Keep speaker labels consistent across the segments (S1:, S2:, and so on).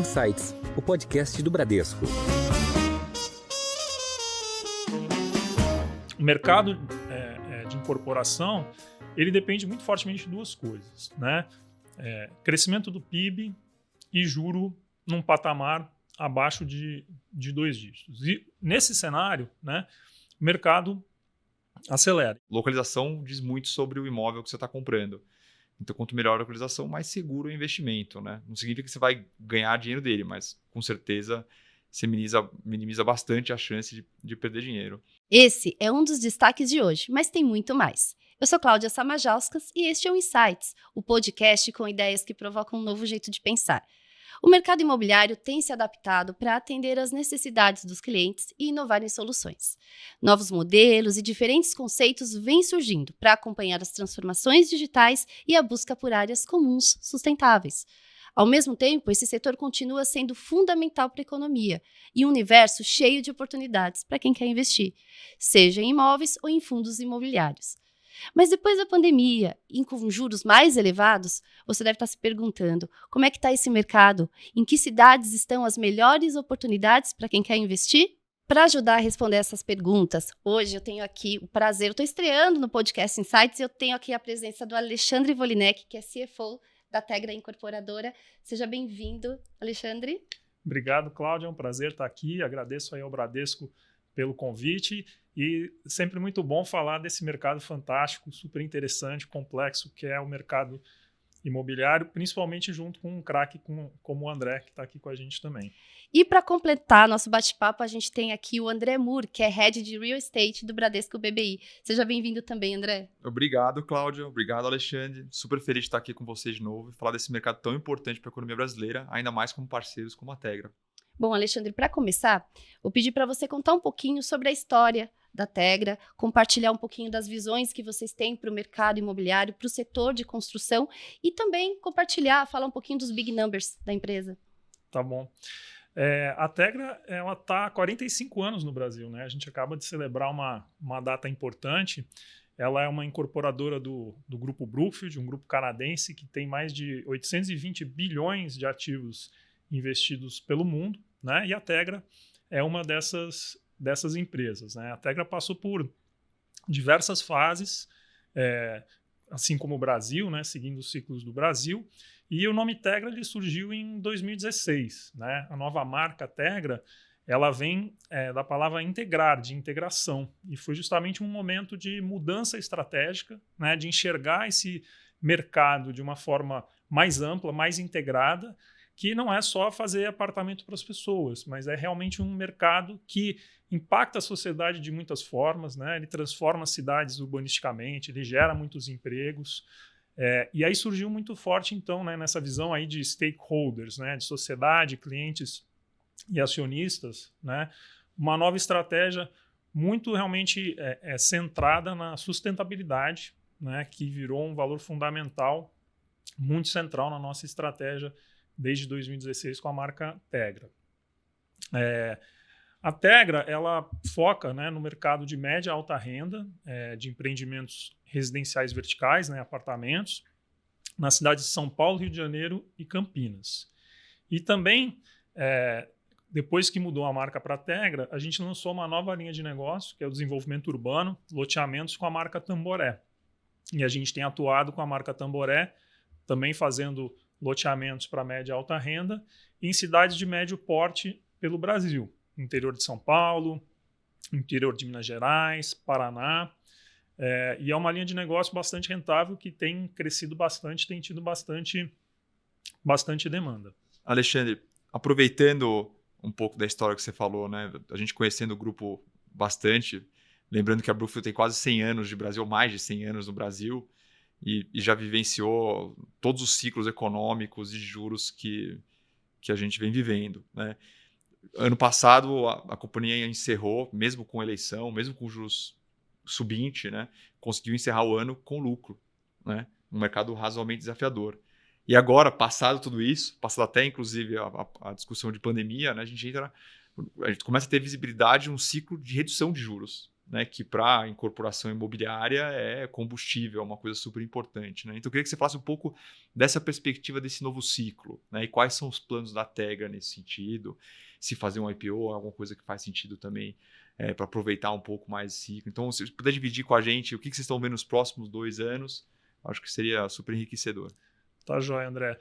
S1: Insights, o podcast do Bradesco.
S2: O mercado de incorporação, ele depende muito fortemente de duas coisas, né? Crescimento do PIB e juro num patamar abaixo de 2 dígitos. E nesse cenário, né, o mercado acelera.
S3: Localização diz muito sobre o imóvel que você está comprando. Então, quanto melhor a localização, mais seguro o investimento, né? Não significa que você vai ganhar dinheiro dele, mas com certeza você minimiza bastante a chance de perder dinheiro.
S4: Esse é um dos destaques de hoje, mas tem muito mais. Eu sou Cláudia Samajauskas e este é o Insights, o podcast com ideias que provocam um novo jeito de pensar. O mercado imobiliário tem se adaptado para atender às necessidades dos clientes e inovar em soluções. Novos modelos e diferentes conceitos vêm surgindo para acompanhar as transformações digitais e a busca por áreas comuns sustentáveis. Ao mesmo tempo, esse setor continua sendo fundamental para a economia e um universo cheio de oportunidades para quem quer investir, seja em imóveis ou em fundos imobiliários. Mas depois da pandemia e com juros mais elevados, você deve estar se perguntando como é que está esse mercado? Em que cidades estão as melhores oportunidades para quem quer investir? Para ajudar a responder essas perguntas, hoje eu tenho aqui o prazer, eu estou estreando no podcast Insights e eu tenho aqui a presença do Alexandre Volinek, que é CFO da Tegra Incorporadora. Seja bem-vindo, Alexandre.
S2: Obrigado, Cláudia. É um prazer estar aqui. Agradeço aí ao Bradesco pelo convite e sempre muito bom falar desse mercado fantástico, super interessante, complexo, que é o mercado imobiliário, principalmente junto com um craque como o André, que está aqui com a gente também.
S4: E para completar nosso bate-papo, a gente tem aqui o André Moore, que é Head de Real Estate do Bradesco BBI. Seja bem-vindo também, André.
S3: Obrigado, Cláudia. Obrigado, Alexandre. Super feliz de estar aqui com vocês de novo e falar desse mercado tão importante para a economia brasileira, ainda mais como parceiros como a Tegra.
S4: Bom, Alexandre, para começar, vou pedir para você contar um pouquinho sobre a história da Tegra, compartilhar um pouquinho das visões que vocês têm para o mercado imobiliário, para o setor de construção e também falar um pouquinho dos big numbers da empresa.
S2: Tá bom. A Tegra está há 45 anos no Brasil, né? A gente acaba de celebrar uma data importante. Ela é uma incorporadora do grupo Brookfield, um grupo canadense que tem mais de 820 bilhões de ativos investidos pelo mundo, né? E a Tegra é uma dessas empresas, né? A Tegra passou por diversas fases, assim como o Brasil, né? Seguindo os ciclos do Brasil, e o nome Tegra ele surgiu em 2016, né? A nova marca Tegra, ela vem da palavra integrar, de integração, e foi justamente um momento de mudança estratégica, né? De enxergar esse mercado de uma forma mais ampla, mais integrada, que não é só fazer apartamento para as pessoas, mas é realmente um mercado que impacta a sociedade de muitas formas, né? Ele transforma cidades urbanisticamente, ele gera muitos empregos. E aí surgiu muito forte, então, né, nessa visão aí de stakeholders, né, de sociedade, clientes e acionistas, né, uma nova estratégia muito realmente centrada na sustentabilidade, né, que virou um valor fundamental, muito central na nossa estratégia desde 2016 com a marca Tegra. A Tegra ela foca, né, no mercado de média e alta renda, de empreendimentos residenciais verticais, né, apartamentos, nas cidades de São Paulo, Rio de Janeiro e Campinas. E também, depois que mudou a marca para a Tegra, a gente lançou uma nova linha de negócio, que é o desenvolvimento urbano, loteamentos com a marca Tamboré. E a gente tem atuado com a marca Tamboré, também fazendo loteamentos para média e alta renda, em cidades de médio porte pelo Brasil, interior de São Paulo, interior de Minas Gerais, Paraná, e é uma linha de negócio bastante rentável que tem crescido bastante, tem tido bastante demanda.
S3: Alexandre, aproveitando um pouco da história que você falou, né, a gente conhecendo o grupo bastante, lembrando que a Brookfield tem quase 100 anos de Brasil, mais de 100 anos no Brasil, e já vivenciou todos os ciclos econômicos e de juros que a gente vem vivendo, né? Ano passado, a companhia encerrou, mesmo com eleição, mesmo com juros subinte, né? Conseguiu encerrar o ano com lucro, né? Um mercado razoavelmente desafiador. E agora, passado tudo isso, passado até inclusive a discussão de pandemia, né? A gente começa a ter visibilidade de um ciclo de redução de juros, né, que para a incorporação imobiliária é combustível, é uma coisa super importante. Né? Então, eu queria que você falasse um pouco dessa perspectiva desse novo ciclo, né? E quais são os planos da Tegra nesse sentido, se fazer um IPO, alguma coisa que faz sentido também para aproveitar um pouco mais esse ciclo. Então, se você puder dividir com a gente o que vocês estão vendo nos próximos 2 anos, acho que seria super enriquecedor.
S2: Tá joia, André.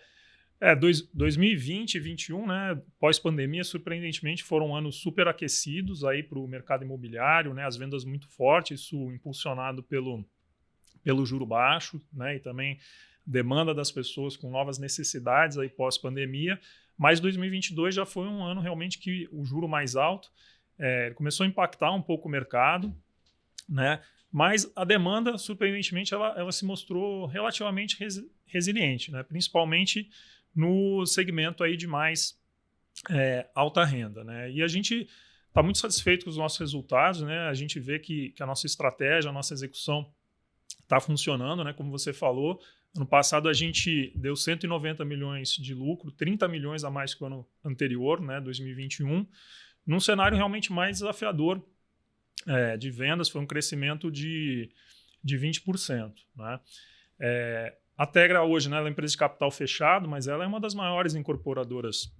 S2: 2020 e 2021, né, pós-pandemia, surpreendentemente, foram anos super aquecidos aí para o mercado imobiliário, né, as vendas muito fortes, isso impulsionado pelo juro baixo, né, e também demanda das pessoas com novas necessidades aí pós-pandemia. Mas 2022 já foi um ano realmente que o juro mais alto começou a impactar um pouco o mercado, né, mas a demanda, surpreendentemente, ela se mostrou relativamente resiliente, né, principalmente no segmento aí de mais alta renda, né? E a gente está muito satisfeito com os nossos resultados, né? A gente vê que a nossa estratégia, a nossa execução está funcionando, né? Como você falou, ano passado a gente deu 190 milhões de lucro, 30 milhões a mais que o ano anterior, né? 2021, num cenário realmente mais desafiador de vendas, foi um crescimento de 20%, né? A Tegra hoje, né, ela é uma empresa de capital fechado, mas ela é uma das maiores incorporadoras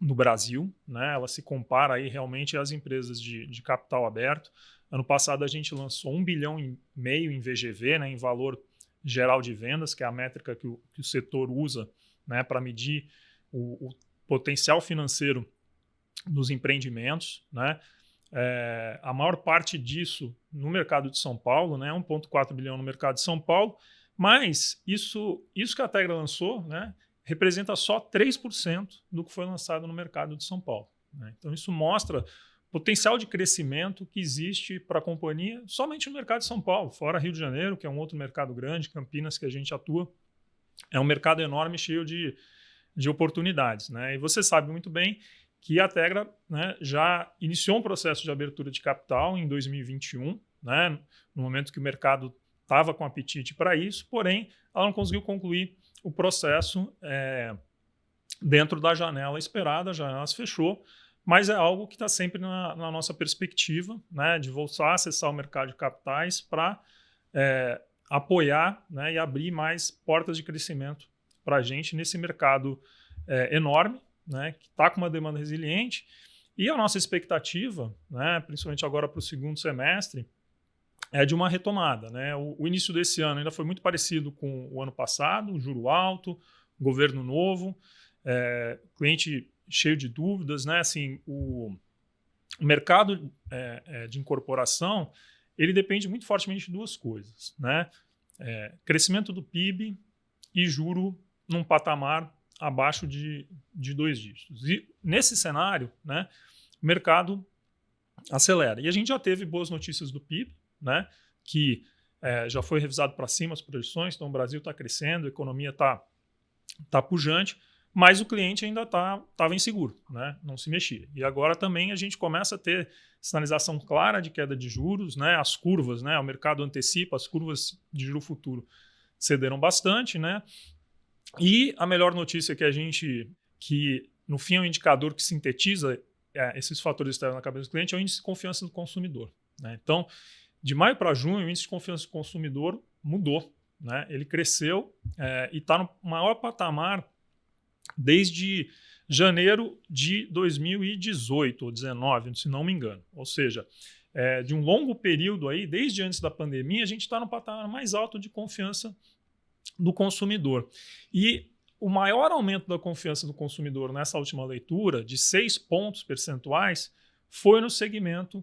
S2: no Brasil, né? Ela se compara aí realmente às empresas de capital aberto. Ano passado a gente lançou 1,5 bilhão em VGV, né, em valor geral de vendas, que é a métrica que o setor usa, né, para medir o potencial financeiro dos empreendimentos, né? A maior parte disso no mercado de São Paulo, né, 1,4 bilhão no mercado de São Paulo. Mas isso que a Tegra lançou, né, representa só 3% do que foi lançado no mercado de São Paulo, né? Então isso mostra o potencial de crescimento que existe para a companhia somente no mercado de São Paulo, fora Rio de Janeiro, que é um outro mercado grande, Campinas, que a gente atua. É um mercado enorme, cheio de oportunidades, né? E você sabe muito bem que a Tegra, né, já iniciou um processo de abertura de capital em 2021, né, no momento que o mercado estava com apetite para isso, porém, ela não conseguiu concluir o processo dentro da janela esperada, a janela se fechou, mas é algo que está sempre na nossa perspectiva, né, de voltar a acessar o mercado de capitais para apoiar, né, e abrir mais portas de crescimento para a gente nesse mercado enorme, né, que está com uma demanda resiliente, e a nossa expectativa, né, principalmente agora para o segundo semestre, é de uma retomada, né? O início desse ano ainda foi muito parecido com o ano passado, juro alto, governo novo, cliente cheio de dúvidas, né? Assim, o mercado de incorporação, ele depende muito fortemente de 2 coisas, né? Crescimento do PIB e juro num patamar abaixo de 2 dígitos. E nesse cenário, né, o mercado acelera. E a gente já teve boas notícias do PIB, né, que já foi revisado para cima as projeções, então o Brasil está crescendo, a economia está pujante, mas o cliente ainda estava inseguro, né, não se mexia. E agora também a gente começa a ter sinalização clara de queda de juros, né, as curvas, né, o mercado antecipa, as curvas de juro futuro cederam bastante, né, e a melhor notícia que no fim é um indicador que sintetiza esses fatores externos na cabeça do cliente, é o índice de confiança do consumidor, né. Então, de maio para junho, o índice de confiança do consumidor mudou, né? Ele cresceu e está no maior patamar desde janeiro de 2018 ou 2019, se não me engano. Ou seja, de um longo período aí, desde antes da pandemia, a gente está no patamar mais alto de confiança do consumidor. E o maior aumento da confiança do consumidor nessa última leitura, de 6 pontos percentuais, foi no segmento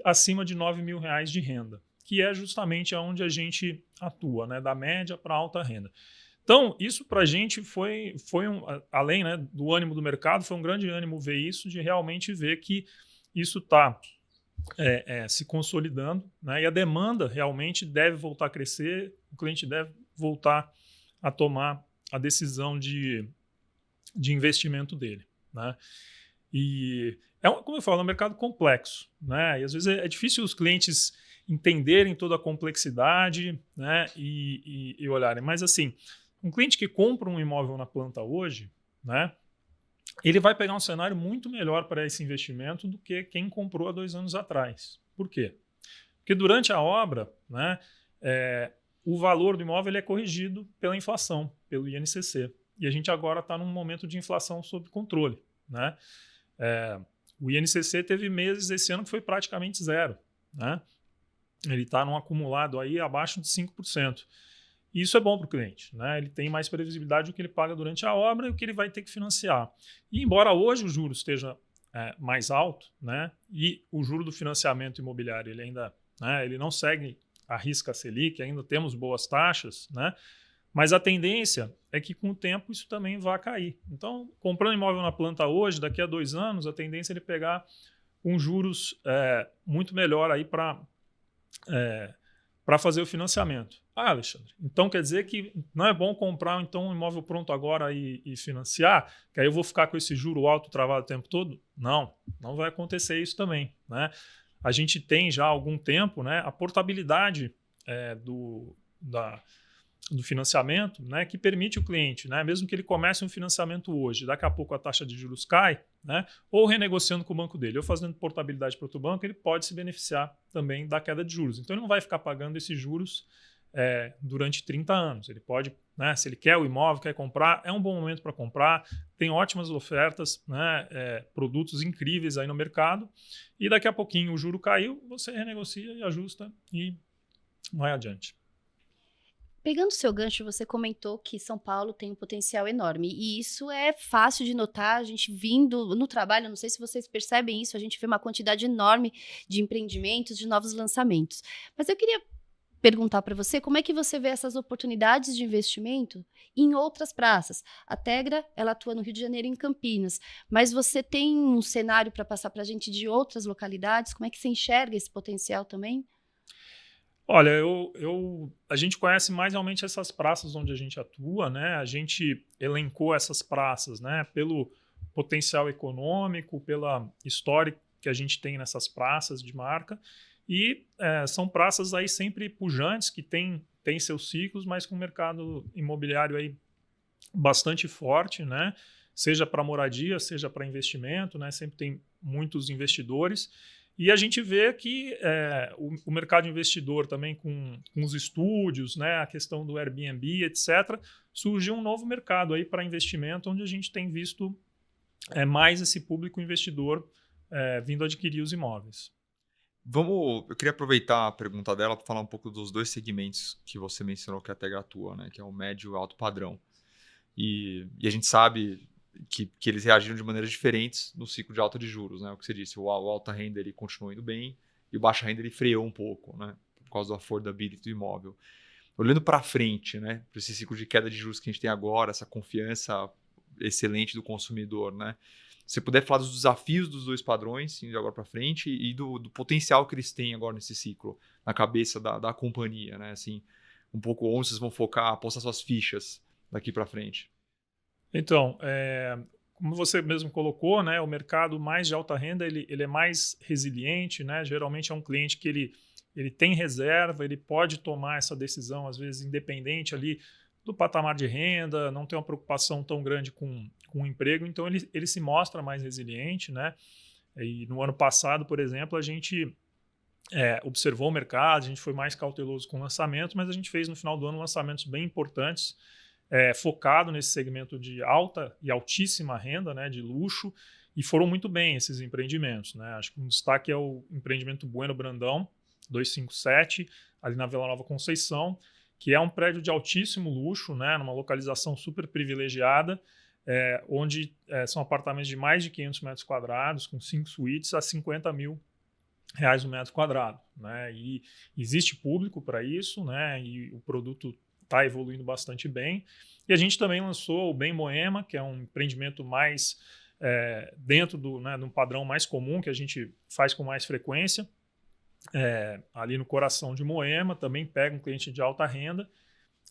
S2: acima de R$9 mil de renda, que é justamente onde a gente atua, né, da média para alta renda. Então, isso para a gente foi além, né, do ânimo do mercado, foi um grande ânimo ver isso, de realmente ver que isso está se consolidando, né, e a demanda realmente deve voltar a crescer, o cliente deve voltar a tomar a decisão de investimento dele, né? E como eu falo, é um mercado complexo, né? E às vezes é difícil os clientes entenderem toda a complexidade, né? E olharem. Mas assim, um cliente que compra um imóvel na planta hoje, né? Ele vai pegar um cenário muito melhor para esse investimento do que quem comprou há 2 anos atrás. Por quê? Porque durante a obra, né, o valor do imóvel ele é corrigido pela inflação, pelo INCC. E a gente agora está num momento de inflação sob controle, né? O INCC teve meses esse ano que foi praticamente zero, né? Ele está num acumulado aí abaixo de 5%. E isso é bom para o cliente, né? Ele tem mais previsibilidade do que ele paga durante a obra e o que ele vai ter que financiar. E embora hoje o juro esteja mais alto, né? E o juro do financiamento imobiliário ele ainda, né, ele não segue a risca Selic, ainda temos boas taxas, né? Mas a tendência é que com o tempo isso também vai cair. Então, comprando imóvel na planta hoje, daqui a 2 anos, a tendência é ele pegar juros muito melhor aí para fazer o financiamento. Ah, Alexandre, então quer dizer que não é bom comprar então um imóvel pronto agora e financiar, que aí eu vou ficar com esse juro alto travado o tempo todo? Não, não vai acontecer isso também, né? A gente tem já há algum tempo, né, a portabilidade do financiamento, né, que permite o cliente, né, mesmo que ele comece um financiamento hoje, daqui a pouco a taxa de juros cai, né, ou renegociando com o banco dele, ou fazendo portabilidade para outro banco, ele pode se beneficiar também da queda de juros. Então ele não vai ficar pagando esses juros durante 30 anos. Ele pode, né, se ele quer o imóvel, quer comprar, é um bom momento para comprar, tem ótimas ofertas, né, produtos incríveis aí no mercado, e daqui a pouquinho o juro caiu, você renegocia e ajusta e vai adiante.
S4: Pegando o seu gancho, você comentou que São Paulo tem um potencial enorme, e isso é fácil de notar, a gente vindo no trabalho, não sei se vocês percebem isso, a gente vê uma quantidade enorme de empreendimentos, de novos lançamentos. Mas eu queria perguntar para você, como é que você vê essas oportunidades de investimento em outras praças? A Tegra, ela atua no Rio de Janeiro e em Campinas, mas você tem um cenário para passar para a gente de outras localidades? Como é que você enxerga esse potencial também?
S2: Olha, a gente conhece mais realmente essas praças onde a gente atua, né? A gente elencou essas praças, né, pelo potencial econômico, pela história que a gente tem nessas praças de marca. E são praças aí sempre pujantes, que têm seus ciclos, mas com o mercado imobiliário aí bastante forte, né? Seja para moradia, seja para investimento, né? Sempre tem muitos investidores. E a gente vê que o mercado investidor também com os estúdios, né? A questão do Airbnb, etc., surgiu um novo mercado aí para investimento, onde a gente tem visto mais esse público investidor vindo adquirir os imóveis.
S3: Eu queria aproveitar a pergunta dela para falar um pouco dos 2 segmentos que você mencionou que a Tegra atua, né? Que é o médio e o alto padrão. E a gente sabe que eles reagiram de maneiras diferentes no ciclo de alta de juros, né? O que você disse, o alta renda ele continuou indo bem e o baixa renda ele freou um pouco, né? Por causa do affordability do imóvel. Olhando para frente, né? Para esse ciclo de queda de juros que a gente tem agora, essa confiança excelente do consumidor, né? Se você puder falar dos desafios dos 2 padrões, de agora para frente, e do potencial que eles têm agora nesse ciclo, na cabeça da companhia, né? Assim, um pouco onde vocês vão focar, apostar suas fichas daqui para frente.
S2: Então, como você mesmo colocou, né, o mercado mais de alta renda ele é mais resiliente, né? Geralmente é um cliente que ele tem reserva, ele pode tomar essa decisão, às vezes, independente ali do patamar de renda, não tem uma preocupação tão grande com o emprego, então ele se mostra mais resiliente, né? E no ano passado, por exemplo, a gente observou o mercado, a gente foi mais cauteloso com o lançamento, mas a gente fez no final do ano lançamentos bem importantes, focado nesse segmento de alta e altíssima renda, né, de luxo, e foram muito bem esses empreendimentos, né? Acho que um destaque é o empreendimento Bueno Brandão, 257, ali na Vila Nova Conceição, que é um prédio de altíssimo luxo, né, numa localização super privilegiada, onde são apartamentos de mais de 500 metros quadrados, com 5 suítes a R$50 mil o metro quadrado, né? E existe público para isso, né? E o produto está evoluindo bastante bem. E a gente também lançou o Bem Moema, que é um empreendimento mais dentro de um padrão mais comum, que a gente faz com mais frequência, ali no coração de Moema, também pega um cliente de alta renda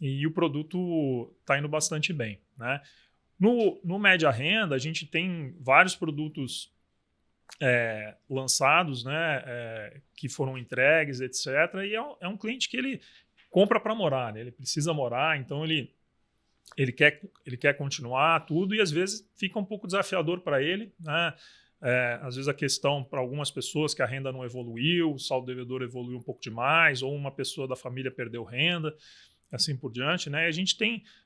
S2: e o produto está indo bastante bem, né? No média renda, a gente tem vários produtos lançados, né, que foram entregues, etc. E é um cliente que ele compra para morar, né? Ele precisa morar, então ele quer continuar tudo e às vezes fica um pouco desafiador para ele, né? Às vezes a questão para algumas pessoas que a renda não evoluiu, o saldo devedor evoluiu um pouco demais, ou uma pessoa da família perdeu renda, assim por diante, né?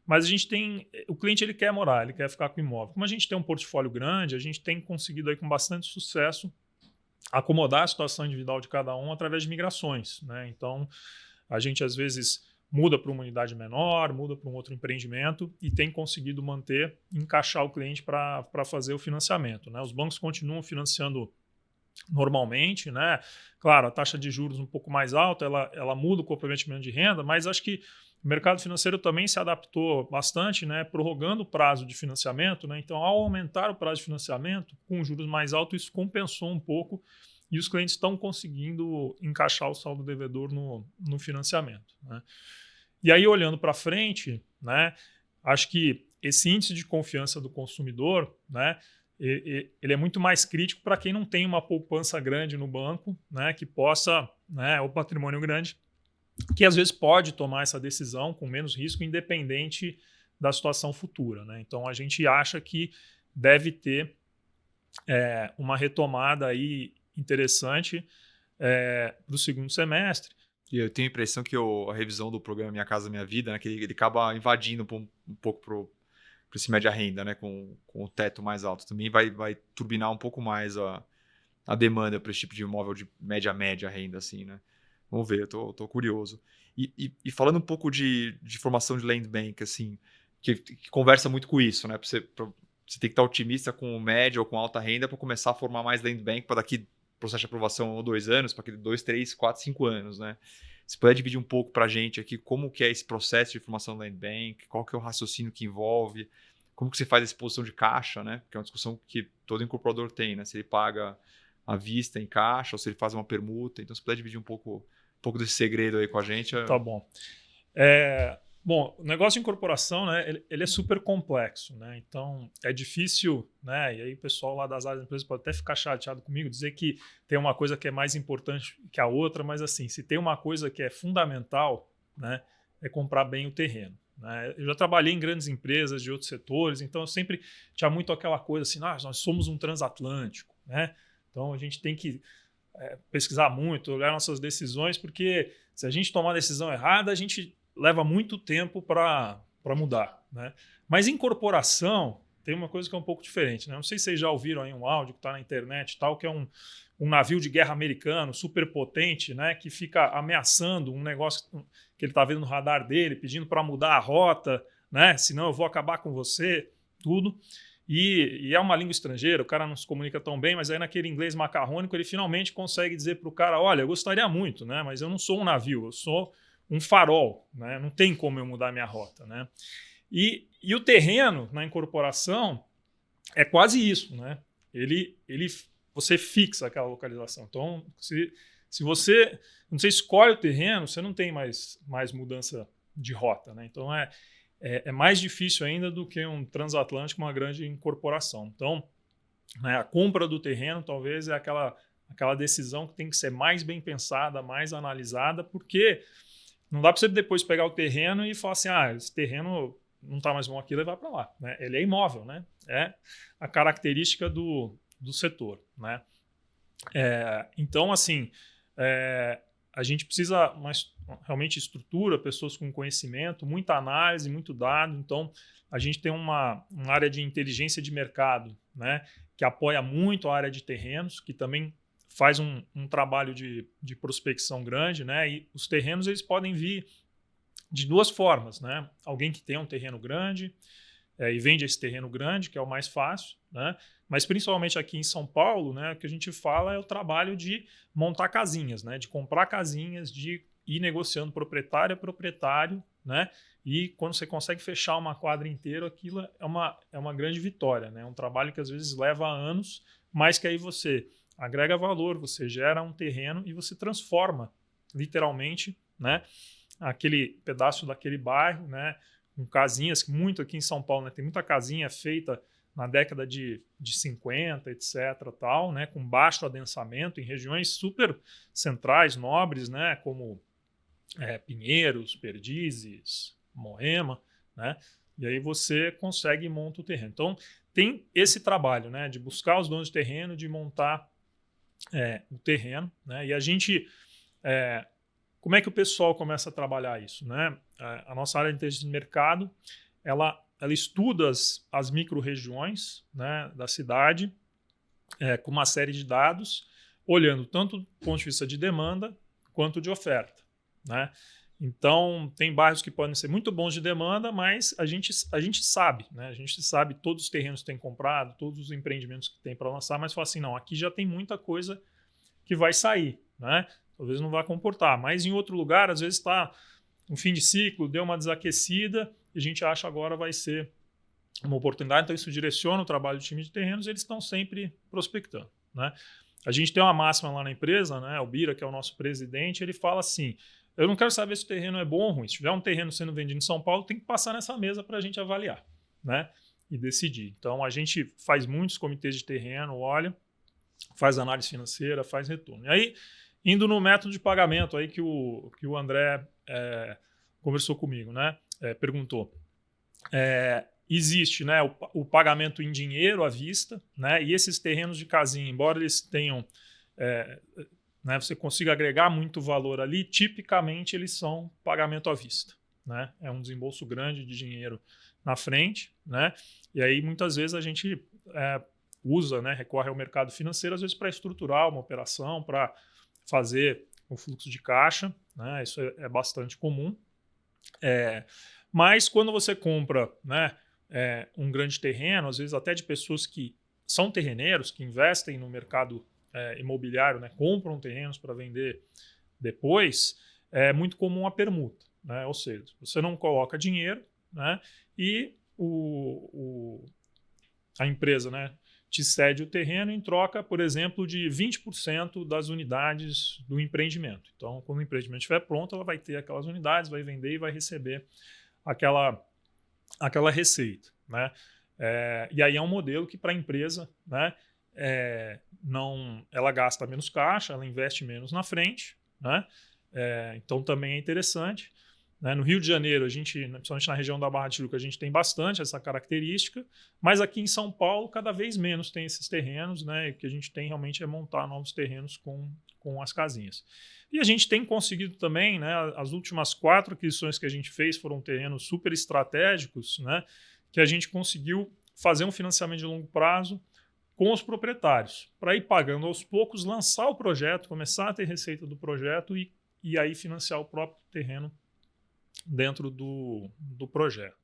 S2: Mas a gente tem, o cliente ele quer morar, ele quer ficar com o imóvel. Como a gente tem um portfólio grande, a gente tem conseguido aí com bastante sucesso acomodar a situação individual de cada um através de migrações, né? Então, a gente às vezes muda para uma unidade menor, muda para um outro empreendimento e tem conseguido encaixar o cliente para fazer o financiamento, né? Os bancos continuam financiando normalmente, né? Claro, a taxa de juros um pouco mais alta, ela muda o comprometimento de renda, mas acho que o mercado financeiro também se adaptou bastante, né? Prorrogando o prazo de financiamento, né? Então, ao aumentar o prazo de financiamento, com juros mais altos, isso compensou um pouco e os clientes estão conseguindo encaixar o saldo devedor no financiamento, né? E aí, olhando para frente, né, acho que esse índice de confiança do consumidor, né, ele é muito mais crítico para quem não tem uma poupança grande no banco, né, que possa, né, o patrimônio grande, que às vezes pode tomar essa decisão com menos risco, independente da situação futura, né? Então, a gente acha que deve ter uma retomada aí interessante para o segundo semestre.
S3: E eu tenho a impressão que a revisão do programa Minha Casa Minha Vida, né, que ele acaba invadindo um pouco para esse média renda, né, com o teto mais alto. Também vai turbinar um pouco mais a demanda para esse tipo de imóvel de média renda, assim, né? Vamos ver, eu tô curioso. E falando um pouco de formação de land bank, assim, que conversa muito com isso, né? Você tem que estar otimista com média ou com alta renda para começar a formar mais land bank para daqui processo de aprovação ou 2 anos, para aquele 2, 3, 4, 5 anos, né? Você pode dividir um pouco para a gente aqui como que é esse processo de formação do land bank, qual que é o raciocínio que envolve, como que você faz a exposição de caixa, né? Que é uma discussão que todo incorporador tem, né? Se ele paga à vista em caixa ou se ele faz uma permuta. Então, você pode dividir um pouco desse segredo aí com a gente.
S2: Tá bom. Bom, o negócio de incorporação, né, ele é super complexo, né? Então é difícil, né? E aí o pessoal lá das áreas da empresa pode até ficar chateado comigo, dizer que tem uma coisa que é mais importante que a outra, mas assim, se tem uma coisa que é fundamental, né, é comprar bem o terreno, né? Eu já trabalhei em grandes empresas de outros setores, então eu sempre tinha muito aquela coisa assim, nós somos um transatlântico, né? Então a gente tem que pesquisar muito, olhar nossas decisões, porque se a gente tomar a decisão errada, a gente leva muito tempo para mudar, né? Mas incorporação tem uma coisa que é um pouco diferente, né? Não sei se vocês já ouviram aí um áudio que está na internet, tal, que é um navio de guerra americano super potente, né? Que fica ameaçando um negócio que ele está vendo no radar dele, pedindo para mudar a rota, né? Senão eu vou acabar com você, tudo. E é uma língua estrangeira, o cara não se comunica tão bem, mas aí naquele inglês macarrônico ele finalmente consegue dizer para o cara, olha, eu gostaria muito, né? Mas eu não sou um navio, eu sou um farol, né? Não tem como eu mudar minha rota, né? E o terreno na incorporação é quase isso, né? Você fixa aquela localização. Então, se você escolhe o terreno, você não tem mais mudança de rota, né? Então é mais difícil ainda do que um transatlântico, uma grande incorporação. Então, né, a compra do terreno talvez é aquela decisão que tem que ser mais bem pensada, mais analisada, porque não dá para você depois pegar o terreno e falar assim, esse terreno não está mais bom aqui, levar para lá, né? Ele é imóvel, né? É a característica do setor, né? Então, assim, a gente precisa realmente estrutura, pessoas com conhecimento, muita análise, muito dado. Então, a gente tem uma área de inteligência de mercado, né, que apoia muito a área de terrenos, que também faz um trabalho de prospecção grande, né? E os terrenos eles podem vir de 2 formas, né? Alguém que tem um terreno grande e vende esse terreno grande, que é o mais fácil, né? Mas principalmente aqui em São Paulo, né, o que a gente fala é o trabalho de montar casinhas, né? De comprar casinhas, de ir negociando proprietário a proprietário, né? E quando você consegue fechar uma quadra inteira, aquilo é uma grande vitória, né? É um trabalho que às vezes leva anos, mas que aí você agrega valor, você gera um terreno e você transforma, literalmente, né, aquele pedaço daquele bairro, né, com casinhas, que muito aqui em São Paulo, né, tem muita casinha feita na década de 50, etc., tal, né, com baixo adensamento, em regiões super centrais, nobres, né, como Pinheiros, Perdizes, Moema, né? E aí você consegue montar o terreno. Então, tem esse trabalho, né, de buscar os donos de terreno, de montar o terreno, né? E a gente... como é que o pessoal começa a trabalhar isso, né? A nossa área de inteligência de mercado, ela estuda as micro-regiões, né, da cidade, com uma série de dados, olhando tanto do ponto de vista de demanda quanto de oferta, né? Então, tem bairros que podem ser muito bons de demanda, mas a gente sabe, né? A gente sabe todos os terrenos que tem comprado, todos os empreendimentos que tem para lançar, mas fala assim, não, aqui já tem muita coisa que vai sair, né? Talvez não vá comportar, mas em outro lugar, às vezes está um fim de ciclo, deu uma desaquecida, e a gente acha agora vai ser uma oportunidade, então isso direciona o trabalho do time de terrenos, eles estão sempre prospectando, né? A gente tem uma máxima lá na empresa, né? O Bira, que é o nosso presidente, ele fala assim, eu não quero saber se o terreno é bom ou ruim, se tiver um terreno sendo vendido em São Paulo, tem que passar nessa mesa para a gente avaliar, né? E decidir. Então, a gente faz muitos comitês de terreno, olha, faz análise financeira, faz retorno. E aí, indo no método de pagamento aí que o André conversou comigo, né? Perguntou. Existe, né, o pagamento em dinheiro à vista, né? E esses terrenos de casinha, embora eles tenham, né, você consiga agregar muito valor ali, tipicamente eles são pagamento à vista, né? É um desembolso grande de dinheiro na frente, né? E aí muitas vezes a gente usa, né, recorre ao mercado financeiro, às vezes para estruturar uma operação, para fazer o fluxo de caixa, né? Isso é bastante comum. Mas quando você compra, né, um grande terreno, às vezes até de pessoas que são terreneiros, que investem no mercado imobiliário, né, compram terrenos para vender depois, é muito comum a permuta, né? Ou seja, você não coloca dinheiro, né, e a empresa, né, te cede o terreno em troca, por exemplo, de 20% das unidades do empreendimento. Então, quando o empreendimento estiver pronto, ela vai ter aquelas unidades, vai vender e vai receber aquela receita, né? E aí é um modelo que para a empresa, né, ela gasta menos caixa, ela investe menos na frente, né? Então também é interessante, né? No Rio de Janeiro, a gente, principalmente na região da Barra de Tijuca, a gente tem bastante essa característica, mas aqui em São Paulo cada vez menos tem esses terrenos, né? E o que a gente tem realmente é montar novos terrenos com as casinhas. E a gente tem conseguido também, né? As últimas 4 aquisições que a gente fez foram terrenos super estratégicos, né? Que a gente conseguiu fazer um financiamento de longo prazo com os proprietários, para ir pagando aos poucos, lançar o projeto, começar a ter receita do projeto e aí financiar o próprio terreno dentro do projeto.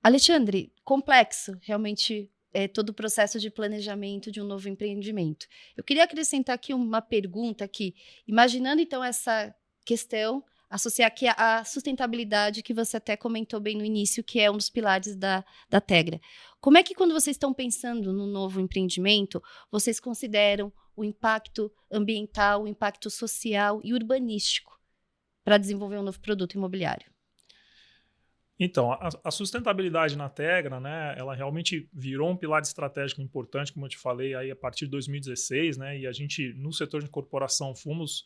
S4: Alexandre, complexo realmente todo o processo de planejamento de um novo empreendimento. Eu queria acrescentar aqui uma pergunta aqui, imaginando então essa questão, associar aqui a sustentabilidade que você até comentou bem no início, que é um dos pilares da Tegra. Como é que quando vocês estão pensando no novo empreendimento, vocês consideram o impacto ambiental, o impacto social e urbanístico para desenvolver um novo produto imobiliário?
S2: Então, a sustentabilidade na Tegra, né, ela realmente virou um pilar estratégico importante, como eu te falei, aí a partir de 2016, né, e a gente, no setor de incorporação, fomos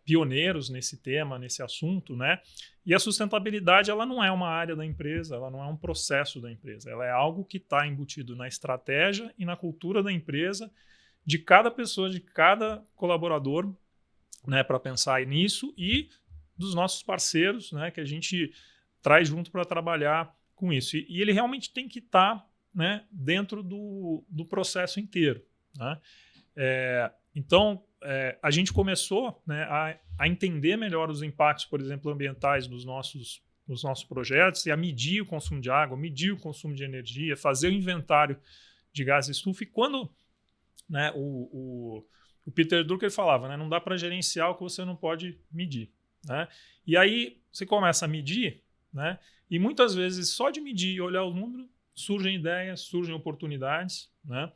S2: pioneiros nesse tema, nesse assunto, né, e a sustentabilidade, ela não é uma área da empresa, ela não é um processo da empresa, ela é algo que está embutido na estratégia e na cultura da empresa, de cada pessoa, de cada colaborador, né, para pensar nisso, e dos nossos parceiros, né, que a gente traz junto para trabalhar com isso. E ele realmente tem que estar, né, dentro do processo inteiro, né? Então, a gente começou, né, a entender melhor os impactos, por exemplo, ambientais dos nossos projetos e a medir o consumo de água, medir o consumo de energia, fazer o inventário de gás estufa. E quando, né, o Peter Drucker falava, né, não dá para gerenciar o que você não pode medir, né? E aí você começa a medir, né? E muitas vezes só de medir e olhar o número surgem ideias, surgem oportunidades, né?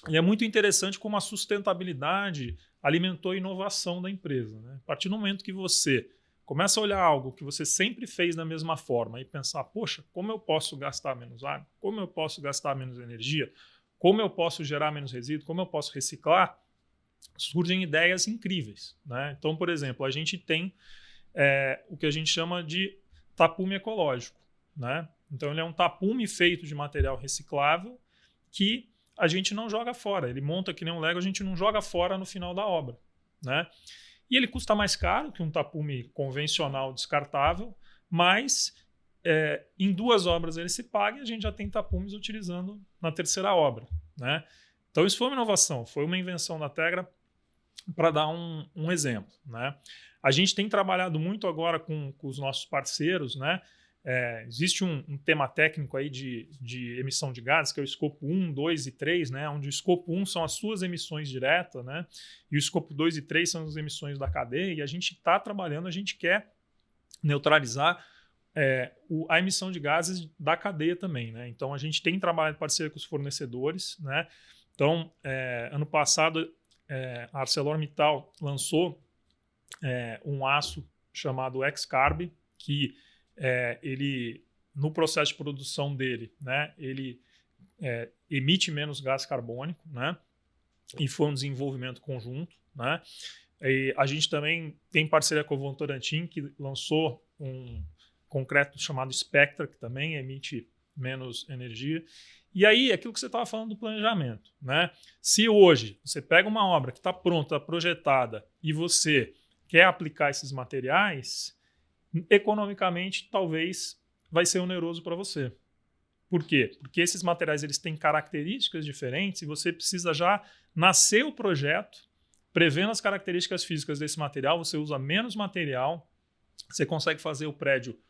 S2: E é muito interessante como a sustentabilidade alimentou a inovação da empresa, né? A partir do momento que você começa a olhar algo que você sempre fez da mesma forma e pensar, poxa, como eu posso gastar menos água? Como eu posso gastar menos energia? Como eu posso gerar menos resíduo? Como eu posso reciclar? Surgem ideias incríveis, né? Então, por exemplo, a gente tem o que a gente chama de tapume ecológico, né? Então, ele é um tapume feito de material reciclável que a gente não joga fora. Ele monta que nem um Lego, a gente não joga fora no final da obra, né? E ele custa mais caro que um tapume convencional descartável, mas em 2 obras ele se paga e a gente já tem tapumes utilizando na 3ª obra, né? Então, isso foi uma inovação, foi uma invenção da Tegra, para dar um exemplo, né? A gente tem trabalhado muito agora com os nossos parceiros, né? Existe um tema técnico aí de emissão de gases, que é o escopo 1, 2 e 3, né? Onde o escopo 1 são as suas emissões diretas, né? E o escopo 2 e 3 são as emissões da cadeia, e a gente está trabalhando, a gente quer neutralizar a emissão de gases da cadeia também, né? Então, a gente tem trabalhado em parceria com os fornecedores, né? Então, ano passado, a ArcelorMittal lançou um aço chamado X-Carb, que ele, no processo de produção dele, né, ele emite menos gás carbônico, né, e foi um desenvolvimento conjunto, né. E a gente também tem parceria com a Votorantim, que lançou um concreto chamado Spectra, que também emite menos energia. E aí, aquilo que você estava falando do planejamento, né? Se hoje você pega uma obra que está pronta, projetada, e você quer aplicar esses materiais, economicamente, talvez vai ser oneroso para você. Por quê? Porque esses materiais eles têm características diferentes e você precisa já nascer o projeto prevendo as características físicas desse material, você usa menos material, você consegue fazer o prédio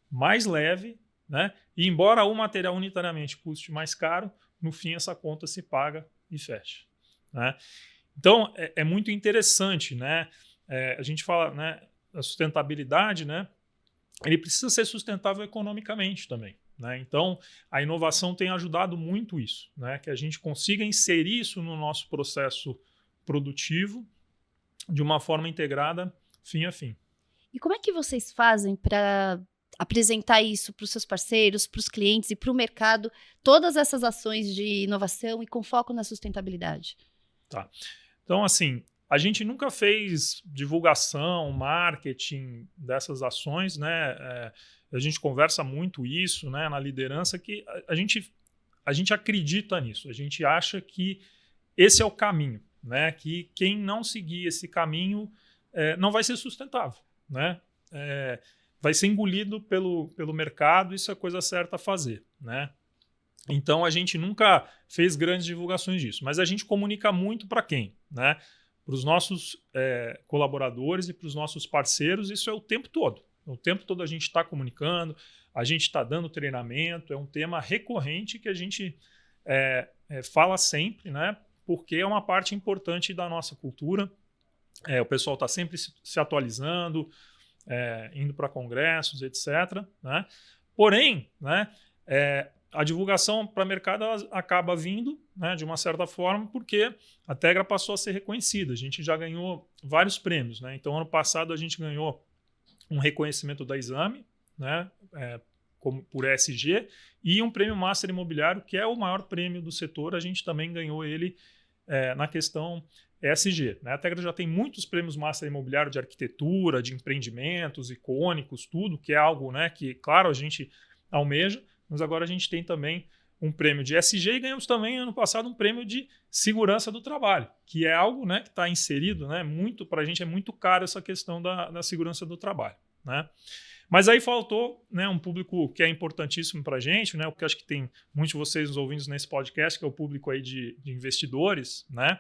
S2: mais leve, né? E embora o material unitariamente custe mais caro, no fim essa conta se paga e fecha, né? Então, é muito interessante, né? A gente fala, né, a sustentabilidade, né? Ele precisa ser sustentável economicamente também, né? Então, a inovação tem ajudado muito isso, né? Que a gente consiga inserir isso no nosso processo produtivo de uma forma integrada, fim a fim.
S4: E como é que vocês fazem para apresentar isso para os seus parceiros, para os clientes e para o mercado, todas essas ações de inovação e com foco na sustentabilidade?
S2: Tá. Então, assim, a gente nunca fez divulgação, marketing dessas ações, né? A gente conversa muito isso, né, na liderança, que a gente acredita nisso, a gente acha que esse é o caminho, né? Que quem não seguir esse caminho não vai ser sustentável, né? Vai ser engolido pelo mercado, isso é a coisa certa a fazer, né? Então, a gente nunca fez grandes divulgações disso, mas a gente comunica muito para quem, né? Para os nossos colaboradores e para os nossos parceiros, isso é o tempo todo. O tempo todo a gente está comunicando, a gente está dando treinamento, é um tema recorrente que a gente fala sempre, né? Porque é uma parte importante da nossa cultura. O pessoal está sempre se atualizando, indo para congressos, etc., né? Porém, né, a divulgação para o mercado ela acaba vindo, né, de uma certa forma, porque a Tegra passou a ser reconhecida. A gente já ganhou vários prêmios, né? Então, ano passado, a gente ganhou um reconhecimento da Exame, né, por ESG, e um prêmio Master Imobiliário, que é o maior prêmio do setor. A gente também ganhou ele na questão ESG, né? A Tegra já tem muitos prêmios Master Imobiliário de arquitetura, de empreendimentos icônicos, tudo, que é algo, né, que, claro, a gente almeja, mas agora a gente tem também um prêmio de ESG e ganhamos também, ano passado, um prêmio de segurança do trabalho, que é algo, né, que está inserido, né, muito, para a gente é muito caro essa questão da segurança do trabalho, né? Mas aí faltou, né, um público que é importantíssimo para a gente, né, porque acho que tem muitos de vocês nos ouvindo nesse podcast, que é o público aí de investidores, né?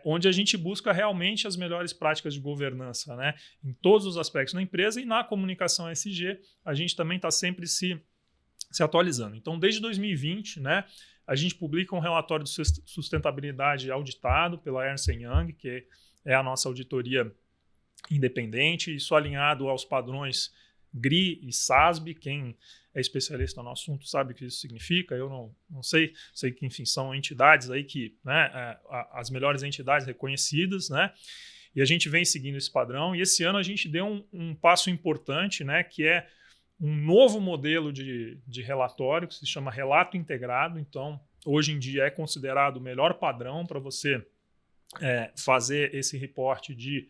S2: Onde a gente busca realmente as melhores práticas de governança, né, em todos os aspectos da empresa, e na comunicação ESG a gente também está sempre se atualizando. Então, desde 2020, né, a gente publica um relatório de sustentabilidade auditado pela Ernst & Young, que é a nossa auditoria independente, isso alinhado aos padrões GRI e SASB. Quem é especialista no assunto sabe o que isso significa, eu não sei que, enfim, são entidades aí que, né, as melhores entidades reconhecidas, né, e a gente vem seguindo esse padrão, e esse ano a gente deu um passo importante, né, que é um novo modelo de relatório, que se chama relato integrado. Então, hoje em dia é considerado o melhor padrão para você fazer esse reporte de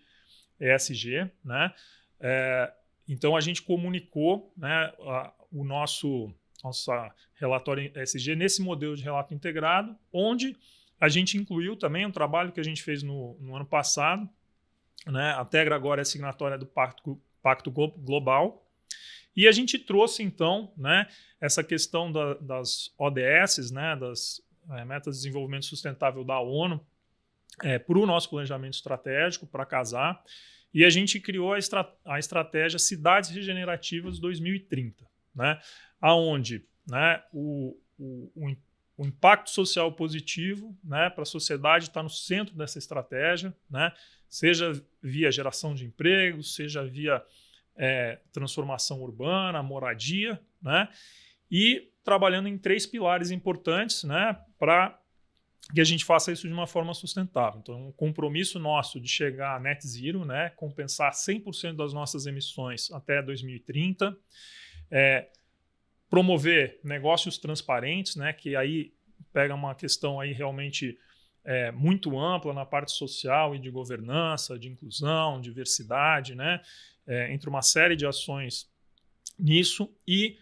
S2: ESG, né? Então, a gente comunicou, né, o nosso relatório ESG nesse modelo de relato integrado, onde a gente incluiu também um trabalho que a gente fez no ano passado, né? A Tegra agora é signatória do Pacto Global, e a gente trouxe, então, né, essa questão das ODS, né, das Metas de Desenvolvimento Sustentável da ONU, para o nosso planejamento estratégico, para casar, e a gente criou a estratégia Cidades Regenerativas 2030, né, onde, né, o impacto social positivo, né, para a sociedade está no centro dessa estratégia, né, seja via geração de empregos, seja via transformação urbana, moradia, né, e trabalhando em 3 pilares importantes, né, para que a gente faça isso de uma forma sustentável. Então, um compromisso nosso de chegar a net zero, né, compensar 100% das nossas emissões até 2030, promover negócios transparentes, né, que aí pega uma questão aí realmente muito ampla na parte social e de governança, de inclusão, diversidade, né, entre uma série de ações nisso, e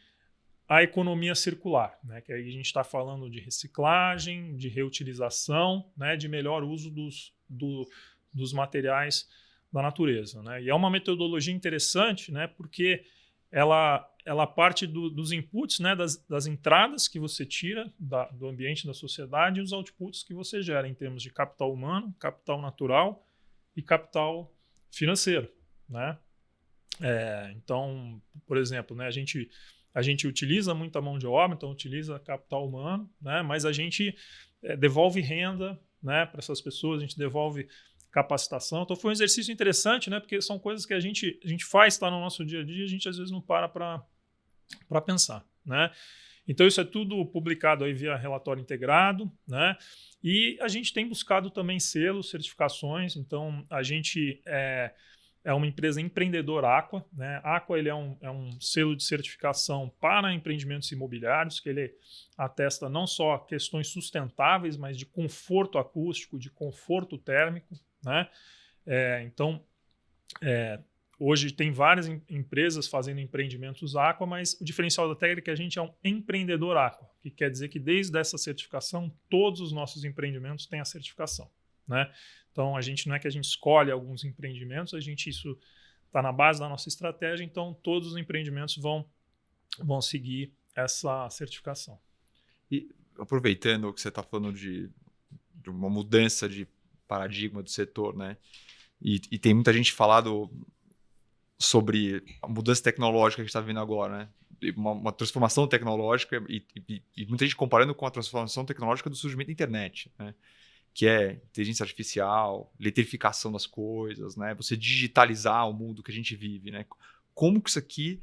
S2: a economia circular, né, que aí a gente está falando de reciclagem, de reutilização, né, de melhor uso dos materiais da natureza, né? E é uma metodologia interessante, né, porque ela parte dos inputs, né, das entradas que você tira do ambiente da sociedade e os outputs que você gera em termos de capital humano, capital natural e capital financeiro, né? Então, por exemplo, né, a gente utiliza muita mão de obra, então utiliza capital humano, né, mas a gente devolve renda, né, para essas pessoas, a gente devolve capacitação. Então foi um exercício interessante, né, porque são coisas que a gente faz, está no nosso dia a dia, a gente às vezes não para pensar, né? Então isso é tudo publicado aí via relatório integrado, né? E a gente tem buscado também selos, certificações. Então a gente é uma empresa empreendedora Aqua, né? Aqua ele é um selo de certificação para empreendimentos imobiliários, que ele atesta não só questões sustentáveis, mas de conforto acústico, de conforto térmico, né? Então, hoje tem várias empresas fazendo empreendimentos Aqua, mas o diferencial da Tegra é que a gente é um empreendedor Aqua, que quer dizer que desde essa certificação, todos os nossos empreendimentos têm a certificação, né? Então, não é que a gente escolhe alguns empreendimentos, isso está na base da nossa estratégia, então todos os empreendimentos vão seguir essa certificação.
S3: E aproveitando que você está falando de uma mudança de paradigma do setor, né? E tem muita gente falado sobre a mudança tecnológica que a gente está vendo agora, né? Uma transformação tecnológica e muita gente comparando com a transformação tecnológica do surgimento da internet, né? Que é inteligência artificial, eletrificação das coisas, né? Você digitalizar o mundo que a gente vive, né? Como que isso aqui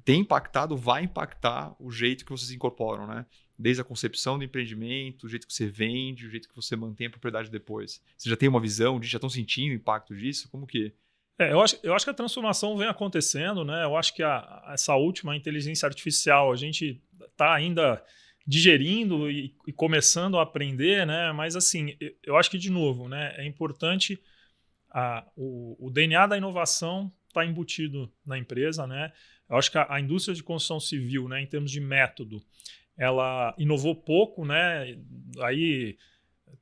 S3: tem impactado, vai impactar o jeito que vocês incorporam, né? Desde a concepção do empreendimento, o jeito que você vende, o jeito que você mantém a propriedade depois. Você já tem uma visão disso? Já estão sentindo o impacto disso? Como que...
S2: Eu acho que a transformação vem acontecendo, né? Eu acho que essa última inteligência artificial, a gente está ainda digerindo e começando a aprender, né? Mas assim, eu acho que, de novo, né, é importante o DNA da inovação está embutido na empresa, né? Eu acho que a indústria de construção civil, né, em termos de método, ela inovou pouco, né? Aí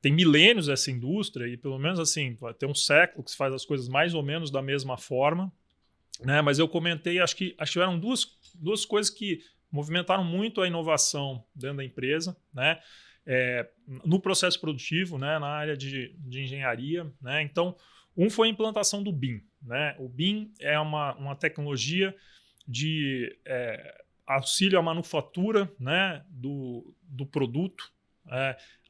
S2: tem milênios essa indústria e pelo menos assim, vai ter um século que se faz as coisas mais ou menos da mesma forma, né? Mas eu comentei, acho que tiveram duas coisas que movimentaram muito a inovação dentro da empresa, né? No processo produtivo, né? Na área de engenharia, né? Então, foi a implantação do BIM, né? O BIM é uma tecnologia de auxílio à manufatura, né? do produto,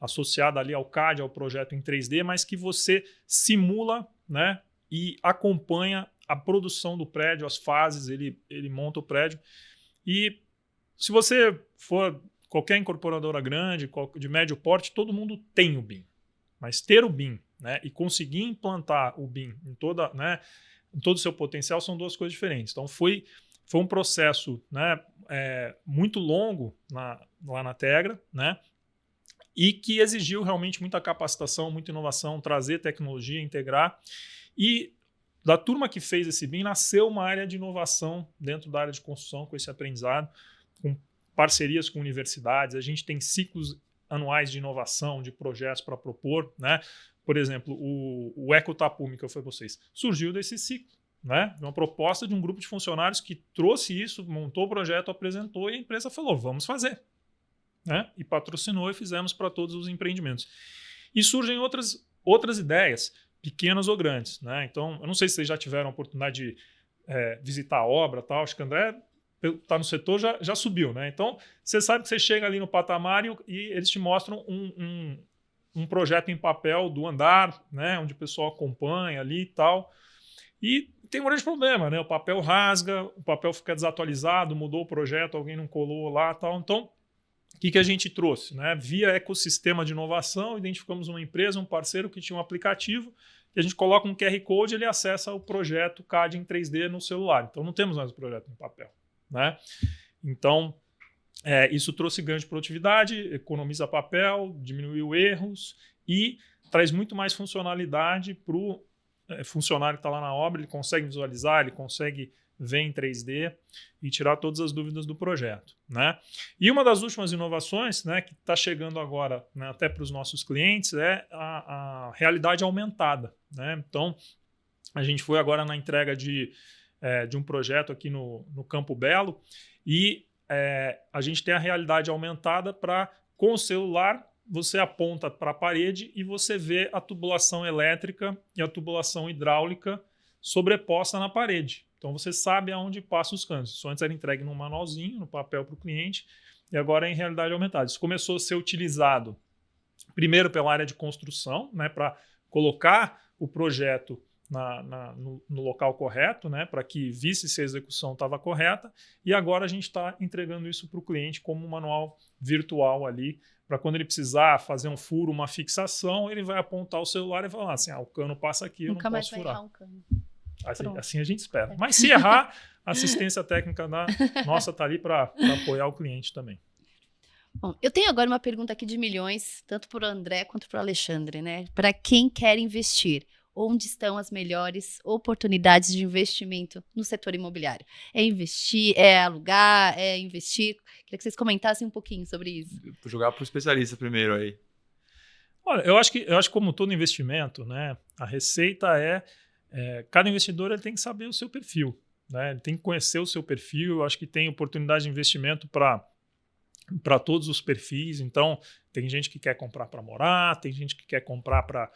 S2: associada ali ao CAD, ao projeto em 3D, mas que você simula, né? E acompanha a produção do prédio, as fases, ele monta o prédio. E se você for qualquer incorporadora grande, de médio porte, todo mundo tem o BIM. Mas ter o BIM, né, e conseguir implantar o BIM em todo o seu potencial são duas coisas diferentes. Então, foi um processo, né, muito longo lá na Tegra, né, e que exigiu realmente muita capacitação, muita inovação, trazer tecnologia, integrar. E Da turma que fez esse BIM, nasceu uma área de inovação dentro da área de construção, com esse aprendizado, com parcerias com universidades. A gente tem ciclos anuais de inovação, de projetos para propor, né? Por exemplo, o Ecotapume, que eu falei para vocês, surgiu desse ciclo, né? Uma proposta de um grupo de funcionários que trouxe isso, montou o projeto, apresentou e a empresa falou, vamos fazer. Né? E patrocinou e fizemos para todos os empreendimentos. E surgem outras ideias, pequenas ou grandes. Né? Então, eu não sei se vocês já tiveram a oportunidade de visitar a obra, tal. Acho que o André está no setor, já subiu. Né? Então, você sabe que você chega ali no patamar e eles te mostram um projeto em papel do andar, né? Onde o pessoal acompanha ali e tal. E tem um grande problema, né? O papel rasga, o papel fica desatualizado, mudou o projeto, alguém não colou lá e tal. Então, o que a gente trouxe? Né? Via ecossistema de inovação, identificamos uma empresa, um parceiro que tinha um aplicativo, que a gente coloca um QR Code e ele acessa o projeto CAD em 3D no celular. Então, não temos mais o projeto em papel. Né? Então, isso trouxe ganho de produtividade, economiza papel, diminuiu erros e traz muito mais funcionalidade para o funcionário que está lá na obra. Ele consegue visualizar, ele consegue ver em 3D e tirar todas as dúvidas do projeto. Né? E uma das últimas inovações, né, que está chegando agora, né, até para os nossos clientes é a realidade aumentada. Né? Então, a gente foi agora na entrega de um projeto aqui no Campo Belo e a gente tem a realidade aumentada para, com o celular, você aponta para a parede e você vê a tubulação elétrica e a tubulação hidráulica sobreposta na parede. Então você sabe aonde passam os canos. Isso antes era entregue num manualzinho, no papel para o cliente, e agora é em realidade aumentada. Isso começou a ser utilizado primeiro pela área de construção, né, para colocar o projeto no local correto, né, para que visse se a execução estava correta, e agora a gente está entregando isso para o cliente como um manual virtual ali, para quando ele precisar fazer um furo, uma fixação, ele vai apontar o celular e falar assim, o cano passa aqui, eu não posso furar.
S4: Nunca mais vai errar um cano.
S2: Assim a gente espera. Mas se errar, a assistência técnica nossa está ali para apoiar o cliente também.
S4: Bom, eu tenho agora uma pergunta aqui de milhões, tanto para o André quanto para o Alexandre, né? Para quem quer investir, onde estão as melhores oportunidades de investimento no setor imobiliário? É investir, é alugar, é investir? Queria que vocês comentassem um pouquinho sobre isso.
S3: Vou jogar para o especialista primeiro aí.
S2: Olha, eu acho que como todo investimento, né, a receita cada investidor ele tem que saber o seu perfil, né? Ele tem que conhecer o seu perfil. Eu acho que tem oportunidade de investimento para todos os perfis. Então, tem gente que quer comprar para morar, tem gente que quer comprar para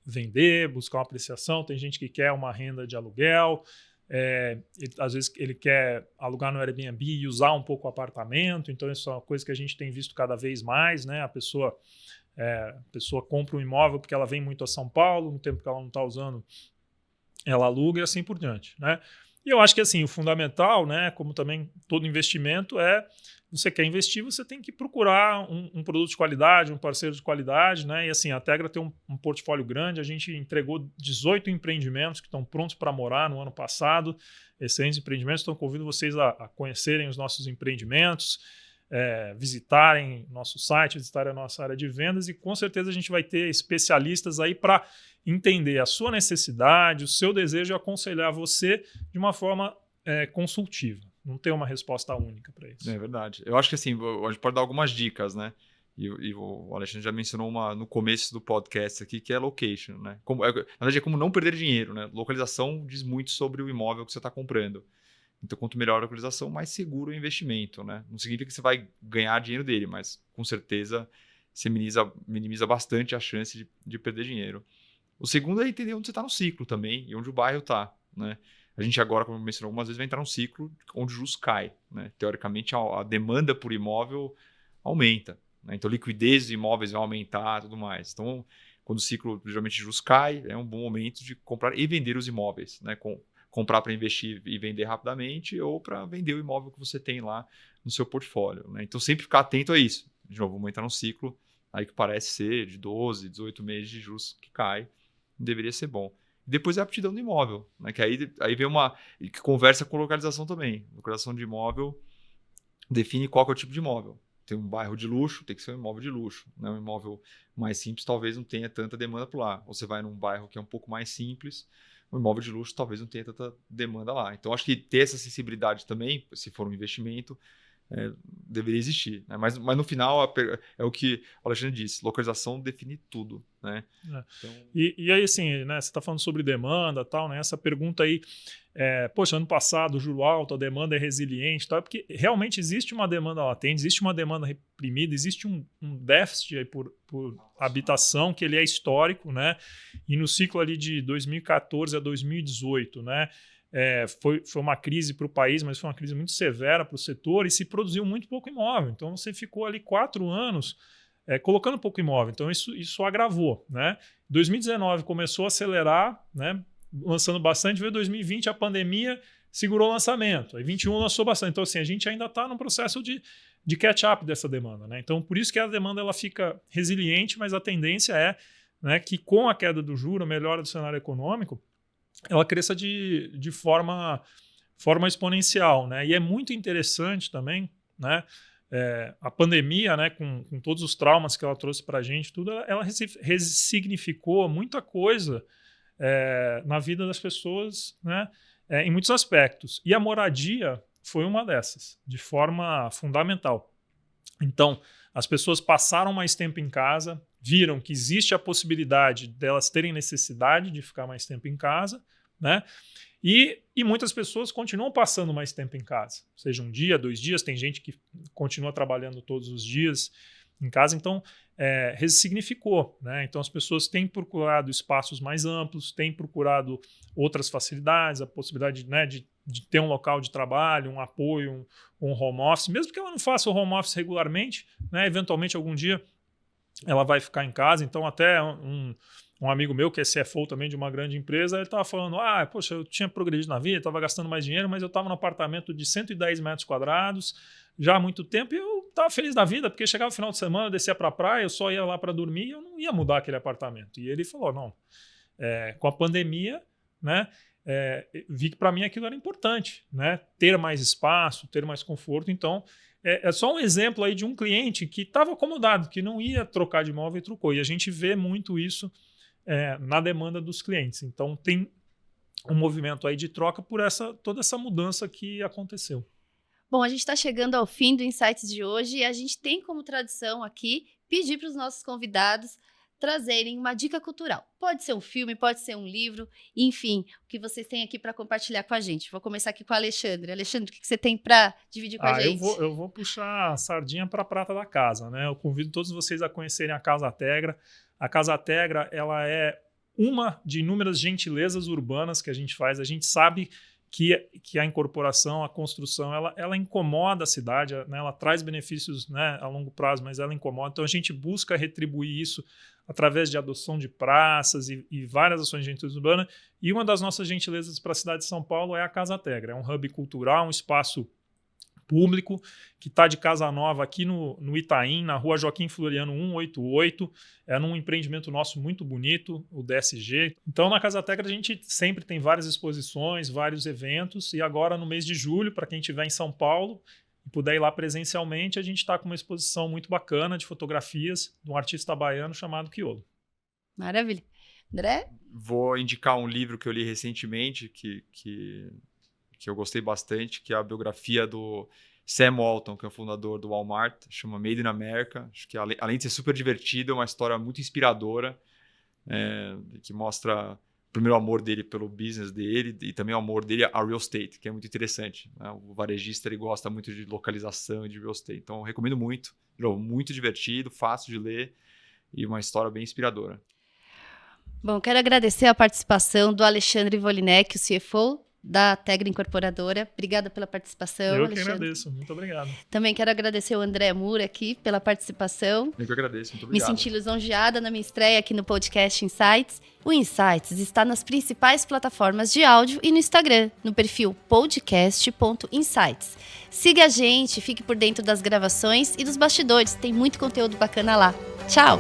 S2: vender, buscar uma apreciação, tem gente que quer uma renda de aluguel, às vezes ele quer alugar no Airbnb e usar um pouco o apartamento. Então, isso é uma coisa que a gente tem visto cada vez mais, né? A pessoa compra um imóvel porque ela vem muito a São Paulo, no tempo que ela não está usando, ela aluga e assim por diante, né? E eu acho que assim, o fundamental, né, como também todo investimento, você quer investir, você tem que procurar um produto de qualidade, um parceiro de qualidade, né? E assim, a Tegra tem um portfólio grande, a gente entregou 18 empreendimentos que estão prontos para morar no ano passado, excelentes empreendimentos. Então, convido vocês a conhecerem os nossos empreendimentos, visitarem nosso site, visitarem a nossa área de vendas, e com certeza a gente vai ter especialistas aí para entender a sua necessidade, o seu desejo e aconselhar você de uma forma consultiva. Não tem uma resposta única para isso.
S3: É verdade. Eu acho que assim, a gente pode dar algumas dicas, né? E o Alexandre já mencionou uma no começo do podcast aqui, que é location, né? Na verdade, é como não perder dinheiro, né? Localização diz muito sobre o imóvel que você está comprando. Então, quanto melhor a localização, mais seguro o investimento, né? Não significa que você vai ganhar dinheiro dele, mas com certeza você minimiza bastante a chance de perder dinheiro. O segundo é entender onde você está no ciclo também e onde o bairro está, né? A gente agora, como eu mencionei algumas vezes, vai entrar num ciclo onde o juros cai, né? Teoricamente, a demanda por imóvel aumenta, né? Então, a liquidez de imóveis vai aumentar e tudo mais. Então, quando o ciclo, geralmente, de juros cai, é um bom momento de comprar e vender os imóveis, né? Comprar para investir e vender rapidamente ou para vender o imóvel que você tem lá no seu portfólio, né? Então, sempre ficar atento a isso. De novo, vamos entrar num ciclo aí que parece ser de 12, 18 meses de juros que cai. Deveria ser bom. Depois é a aptidão do imóvel, né? Que aí vem que conversa com localização também. Localização de imóvel define qual que é o tipo de imóvel. Tem um bairro de luxo, tem que ser um imóvel de luxo, né? Um imóvel mais simples talvez não tenha tanta demanda por lá. Ou você vai num bairro que é um pouco mais simples, o imóvel de luxo talvez não tenha tanta demanda lá. Então, acho que ter essa sensibilidade também, se for um investimento, deveria existir, né? Mas no final é o que o Alexandre disse, localização define tudo, né?
S2: Então...
S3: E
S2: aí, assim, né, você está falando sobre demanda e tal, né? Essa pergunta aí, poxa, ano passado, juro alto, a demanda é resiliente, tal, porque realmente existe uma demanda latente, existe uma demanda reprimida, existe um déficit aí por habitação, que ele é histórico, né? E no ciclo ali de 2014 a 2018, né? Foi uma crise para o país, mas foi uma crise muito severa para o setor e se produziu muito pouco imóvel. Então, você ficou ali 4 anos colocando pouco imóvel. Então, isso agravou, né? 2019 começou a acelerar, né? Lançando bastante. Veio 2020, a pandemia segurou o lançamento. Aí 2021 lançou bastante. Então, assim, a gente ainda está num processo de catch-up dessa demanda, né? Então, por isso que a demanda ela fica resiliente, mas a tendência é, né, que com a queda do juro, a melhora do cenário econômico, ela cresça de forma exponencial, né? E é muito interessante também, né? A pandemia, né, com todos os traumas que ela trouxe para a gente, tudo, ela ressignificou muita coisa na vida das pessoas, né? Em muitos aspectos. E a moradia foi uma dessas, de forma fundamental. Então, as pessoas passaram mais tempo em casa, viram que existe a possibilidade delas terem necessidade de ficar mais tempo em casa, né? E muitas pessoas continuam passando mais tempo em casa, seja 1 dia, 2 dias, tem gente que continua trabalhando todos os dias em casa, então ressignificou, né? Então as pessoas têm procurado espaços mais amplos, têm procurado outras facilidades, a possibilidade, né, de ter um local de trabalho, um apoio, um home office, mesmo que ela não faça o home office regularmente, né, eventualmente algum dia ela vai ficar em casa. Então até um amigo meu que é CFO também de uma grande empresa, ele estava falando, poxa, eu tinha progredido na vida, estava gastando mais dinheiro, mas eu estava num apartamento de 110 metros quadrados já há muito tempo e eu estava feliz da vida, porque chegava o final de semana, eu descia para a praia, eu só ia lá para dormir e eu não ia mudar aquele apartamento. E ele falou, não, com a pandemia, né, vi que para mim aquilo era importante, né, ter mais espaço, ter mais conforto. Então, é só um exemplo aí de um cliente que estava acomodado, que não ia trocar de imóvel e trocou. E a gente vê muito isso na demanda dos clientes. Então, tem um movimento aí de troca por toda essa mudança que aconteceu.
S4: Bom, a gente está chegando ao fim do Insights de hoje e a gente tem como tradição aqui pedir para os nossos convidados trazerem uma dica cultural. Pode ser um filme, pode ser um livro, enfim, o que vocês têm aqui para compartilhar com a gente. Vou começar aqui com o Alexandre. Alexandre, o que você tem para dividir com a gente?
S2: Eu vou puxar a sardinha para a prata da casa, né? Eu convido todos vocês a conhecerem a Casa Tegra. A Casa Tegra, ela é uma de inúmeras gentilezas urbanas que a gente faz. A gente sabe que a incorporação, a construção, ela incomoda a cidade, né? Ela traz benefícios, né, a longo prazo, mas ela incomoda. Então, a gente busca retribuir isso através de adoção de praças e várias ações de gentileza urbana. E uma das nossas gentilezas para a cidade de São Paulo é a Casa Tegra. É um hub cultural, um espaço público que está de casa nova aqui no Itaim, na rua Joaquim Floriano 188. É num empreendimento nosso muito bonito, o DSG. Então, na Casa Tegra, a gente sempre tem várias exposições, vários eventos. E agora, no mês de julho, para quem estiver em São Paulo e puder ir lá presencialmente, a gente está com uma exposição muito bacana de fotografias de um artista baiano chamado Quiolo.
S4: Maravilha. André?
S3: Vou indicar um livro que eu li recentemente, que eu gostei bastante, que é a biografia do Sam Walton, que é o fundador do Walmart, chama Made in America. Acho que além de ser super divertido, é uma história muito inspiradora, que mostra o primeiro amor dele pelo business dele e também o amor dele a real estate, que é muito interessante, né? O varejista ele gosta muito de localização e de real estate, então eu recomendo muito. Muito divertido, fácil de ler e uma história bem inspiradora.
S4: Bom, quero agradecer a participação do Alexandre Volinek, o CFO da Tegra Incorporadora. Obrigada pela participação,
S2: Eu
S4: Alexandre.
S2: que agradeço, muito obrigado.
S4: Também quero agradecer o André Moura aqui pela participação.
S3: Eu que agradeço, muito obrigado.
S4: Me senti lisonjeada na minha estreia aqui no podcast Insights. O Insights está nas principais plataformas de áudio e no Instagram, no perfil podcast.insights. Siga a gente, fique por dentro das gravações e dos bastidores, tem muito conteúdo bacana lá. Tchau!